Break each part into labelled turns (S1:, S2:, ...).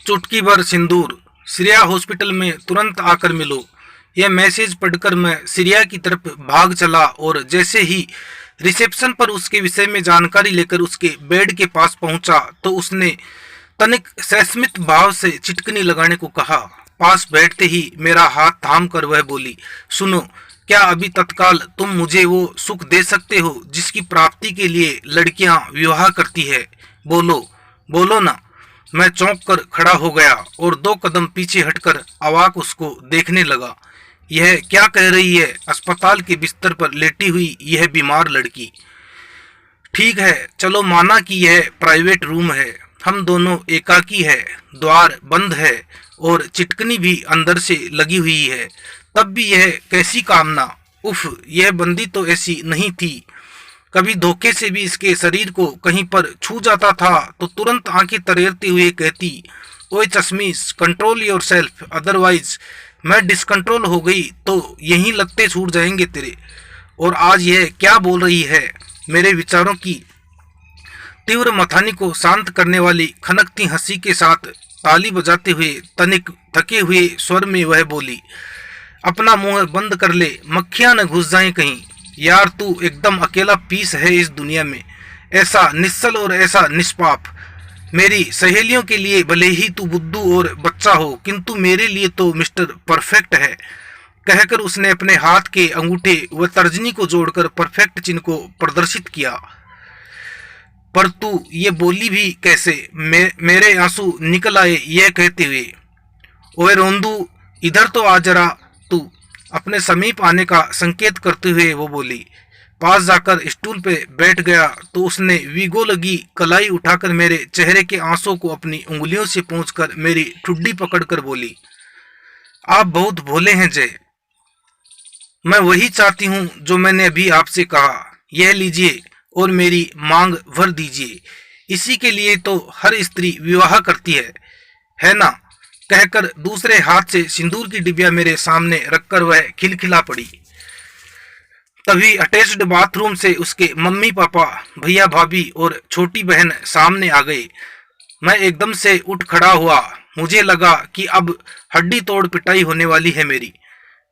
S1: चुटकी भर सिंदूर। श्रेया हॉस्पिटल में तुरंत आकर मिलो। यह मैसेज पढ़कर मैं श्रेया की तरफ भाग चला और जैसे ही रिसेप्शन पर उसके विषय में जानकारी लेकर उसके बेड के पास पहुंचा तो उसने तनिक सस्मित भाव से चिटकनी लगाने को कहा। पास बैठते ही मेरा हाथ थाम कर वह बोली, सुनो, क्या अभी तत्काल तुम मुझे वो सुख दे सकते हो जिसकी प्राप्ति के लिए लड़कियां विवाह करती है? बोलो, बोलो ना। मैं चौंक कर खड़ा हो गया और 2 कदम पीछे हटकर अवाक उसको देखने लगा। यह क्या कह रही है? अस्पताल के बिस्तर पर लेटी हुई यह बीमार लड़की। ठीक है, चलो माना कि यह प्राइवेट रूम है, हम दोनों एकाकी है, द्वार बंद है और चिटकनी भी अंदर से लगी हुई है, तब भी यह कैसी कामना। उफ, यह बंदी तो ऐसी नहीं थी। कभी धोखे से भी इसके शरीर को कहीं पर छू जाता था तो तुरंत आंखें तरेरते हुए कहती, ओए चश्मीश, कंट्रोल योर सेल्फ, अदरवाइज मैं डिसकंट्रोल हो गई तो यहीं लत्ते छूट जाएंगे तेरे। और आज यह क्या बोल रही है? मेरे विचारों की तीव्र मथानी को शांत करने वाली खनकती हंसी के साथ ताली बजाते हुए तनिक थके हुए स्वर में वह बोली, अपना मुंह बंद कर ले, मक्खियां न घुस जाएं कहीं। यार तू एकदम अकेला पीस है इस दुनिया में, ऐसा निश्चल और ऐसा निष्पाप। मेरी सहेलियों के लिए भले ही तू बुद्धू और बच्चा हो, किंतु मेरे लिए तो मिस्टर परफेक्ट है। कहकर उसने अपने हाथ के अंगूठे व तर्जनी को जोड़कर परफेक्ट चिन्ह को प्रदर्शित किया। पर तू ये बोली भी कैसे? मेरे आंसू निकल आए यह कहते हुए। ओए रोंदू, इधर तो आ जरा। तू अपने समीप आने का संकेत करते हुए वो बोली। पास जाकर स्टूल पे बैठ गया तो उसने वीगो लगी कलाई उठाकर मेरे चेहरे के आंसू को अपनी उंगलियों से पोंछकर मेरी ठुड्डी पकड़कर बोली, आप बहुत भोले हैं जय। मैं वही चाहती हूँ जो मैंने अभी आपसे कहा। यह लीजिए और मेरी मांग भर दीजिए। इसी के लिए तो हर स्त्री विवाह करती है ना? कहकर दूसरे हाथ से सिंदूर की डिबिया मेरे सामने रखकर वह खिलखिला पड़ी। तभी अटैच्ड बाथरूम से उसके मम्मी पापा, भैया भाभी और छोटी बहन सामने आ गए। मैं एकदम से उठ खड़ा हुआ। मुझे लगा कि अब हड्डी तोड़ पिटाई होने वाली है मेरी।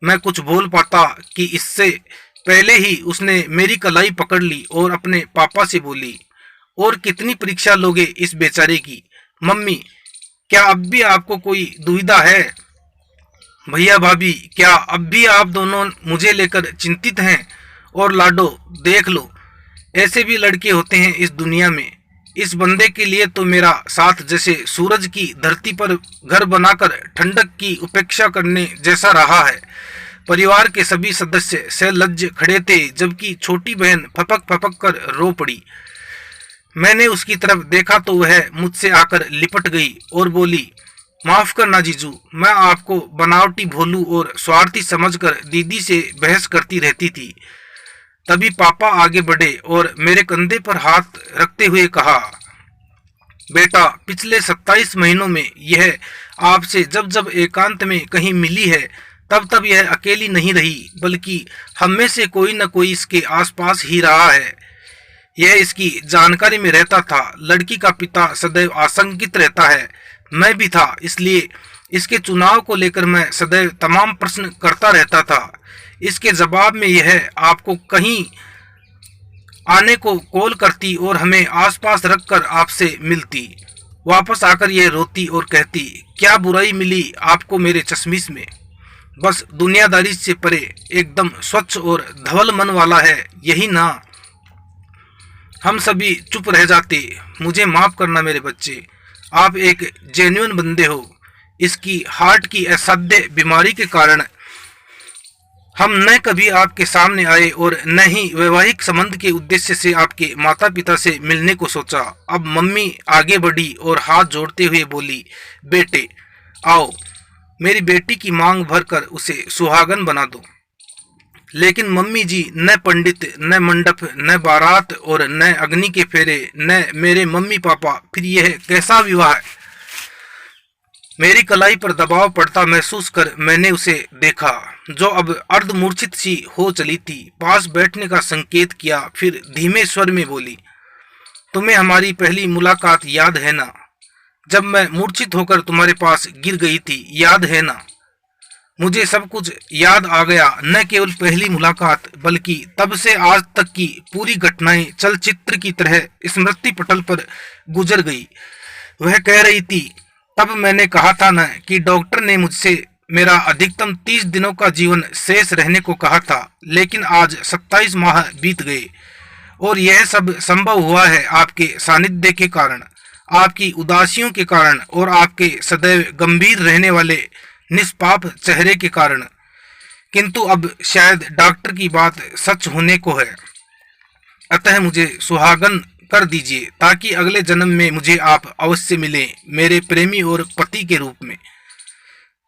S1: मैं कुछ बोल पाता कि इससे पहले ही उसने मेरी कलाई पकड़ ली और अपने पापा से बोली, और कितनी परीक्षा लोगे इस बेचारे की? मम्मी, क्या अब भी आपको कोई दुविधा है? भैया भाभी, क्या अब भी आप दोनों मुझे लेकर चिंतित हैं? और लाडो, देख लो, ऐसे भी लड़के होते हैं इस दुनिया में। इस बंदे के लिए तो मेरा साथ जैसे सूरज की धरती पर घर बनाकर ठंडक की उपेक्षा करने जैसा रहा है। परिवार के सभी सदस्य सलज्ज खड़े थे, जबकि छोटी बहन फपक फपक कर रो पड़ी। मैंने उसकी तरफ देखा तो वह मुझसे आकर लिपट गई और बोली, माफ करना जीजू, मैं आपको बनावटी भोलू और स्वार्थी समझकर दीदी से बहस करती रहती थी। तभी पापा आगे बढ़े और मेरे कंधे पर हाथ रखते हुए कहा, बेटा, पिछले 27 महीनों में यह आपसे जब जब एकांत में कहीं मिली है तब तब यह अकेली नहीं रही, बल्कि हम में से कोई न कोई इसके आसपास ही रहा है। यह इसकी जानकारी में रहता था। लड़की का पिता सदैव आशंकित रहता है, मैं भी था, इसलिए इसके चुनाव को लेकर मैं सदैव तमाम प्रश्न करता रहता था। इसके जवाब में यह आपको कहीं आने को कॉल करती और हमें आसपास रखकर आपसे मिलती। वापस आकर यह रोती और कहती, क्या बुराई मिली आपको मेरे चश्मिश में? बस दुनियादारी से परे एकदम स्वच्छ और धवल मन वाला है, यही ना? हम सभी चुप रह जाते। मुझे माफ करना मेरे बच्चे, आप एक जेन्युइन बंदे हो। इसकी हार्ट की असाध्य बीमारी के कारण हम न कभी आपके सामने आए और न ही वैवाहिक संबंध के उद्देश्य से आपके माता पिता से मिलने को सोचा। अब मम्मी आगे बढ़ी और हाथ जोड़ते हुए बोली, बेटे आओ, मेरी बेटी की मांग भरकर उसे सुहागन बना दो। लेकिन मम्मी जी, न पंडित, न मंडप, न बारात और न अग्नि के फेरे, न मेरे मम्मी पापा, फिर यह कैसा विवाह है? मेरी कलाई पर दबाव पड़ता महसूस कर मैंने उसे देखा, जो अब अर्धमूर्छित सी हो चली थी। पास बैठने का संकेत किया, फिर धीमे स्वर में बोली, तुम्हें हमारी पहली मुलाकात याद है ना? जब मैं मूर्छित होकर तुम्हारे पास गिर गई थी, याद है ना? मुझे सब कुछ याद आ गया, न केवल पहली मुलाकात बल्कि तब से आज तक की पूरी घटनाएं चलचित्र की तरह स्मृति पटल पर गुजर गई। वह कह रही थी, तब मैंने कहा था न कि डॉक्टर ने मुझसे मेरा अधिकतम 30 दिनों का जीवन शेष रहने को कहा था, लेकिन आज 27 माह बीत गए और यह सब संभव हुआ है आपके सानिध्य के कारण, आपकी उदासियों के कारण और आपके सदैव गंभीर रहने वाले निष्पाप चेहरे के कारण। किंतु अब शायद डॉक्टर की बात सच होने को है, अतः मुझे सुहागन कर दीजिए ताकि अगले जन्म में मुझे आप अवश्य मिलें, मेरे प्रेमी और पति के रूप में।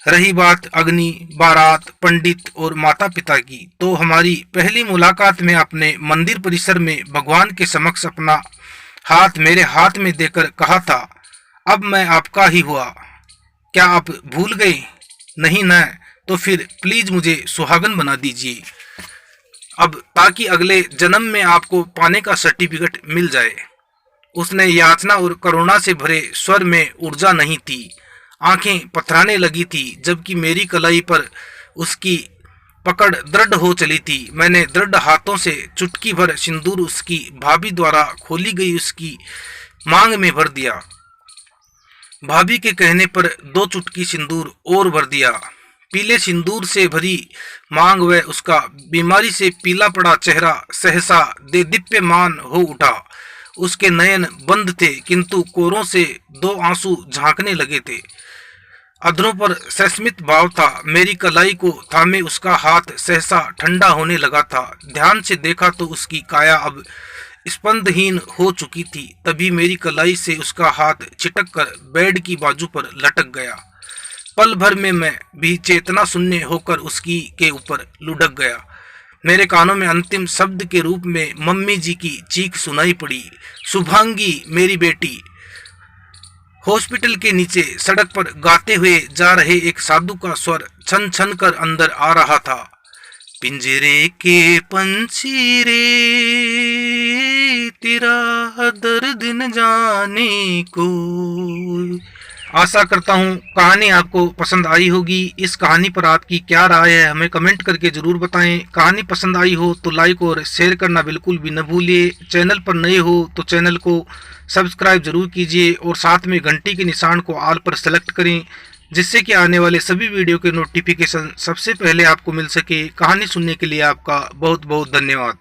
S1: रही बात अग्नि, बारात, पंडित और माता पिता की, तो हमारी पहली मुलाकात में अपने मंदिर परिसर में भगवान के समक्ष अपना हाथ मेरे हाथ में देकर कहा था, अब मैं आपका ही हुआ। क्या आप भूल गए? नहीं न, तो फिर प्लीज मुझे सुहागन बना दीजिए अब, ताकि अगले जन्म में आपको पाने का सर्टिफिकेट मिल जाए। उसने याचना और करुणा से भरे स्वर में ऊर्जा नहीं थी, आंखें पथराने लगी थी, जबकि मेरी कलाई पर उसकी पकड़ दृढ़ हो चली थी। मैंने दृढ़ हाथों से चुटकी भर सिंदूर उसकी भाभी द्वारा खोली गई उसकी मांग में भर दिया। भाभी के कहने पर 2 चुटकी सिंदूर और भर दिया। पीले सिंदूर से भरी मांग व उसका बीमारी से पीला पड़ा चेहरा सहसा देदीप्यमान हो उठा। उसके नयन बंद थे, किंतु कोरों से 2 आंसू झांकने लगे थे। अधरों पर सस्मित भाव था। मेरी कलाई को थामे उसका हाथ सहसा ठंडा होने लगा था। ध्यान से देखा तो उसकी काया अब स्पंदहीन हो चुकी थी। तभी मेरी कलाई से उसका हाथ छिटक कर बेड की बाजू पर लटक गया। पल भर में मैं भी चेतना शून्य होकर उसकी के ऊपर लुढ़क गया। मेरे कानों में अंतिम शब्द के रूप में मम्मी जी की चीख सुनाई पड़ी, शुभांगी मेरी बेटी। हॉस्पिटल के नीचे सड़क पर गाते हुए जा रहे एक साधु का स्वर छन छन कर अंदर आ रहा था, पिंजरे के पंछी रे तेरा दर्द न जाने को। आशा करता हूँ कहानी आपको पसंद आई होगी। इस कहानी पर आपकी क्या राय है हमें कमेंट करके ज़रूर बताएं। कहानी पसंद आई हो तो लाइक और शेयर करना बिल्कुल भी न भूलिए। चैनल पर नए हो तो चैनल को सब्सक्राइब जरूर कीजिए और साथ में घंटी के निशान को ऑल पर सेलेक्ट करें, जिससे कि आने वाले सभी वीडियो के नोटिफिकेशन सबसे पहले आपको मिल सके। कहानी सुनने के लिए आपका बहुत बहुत धन्यवाद।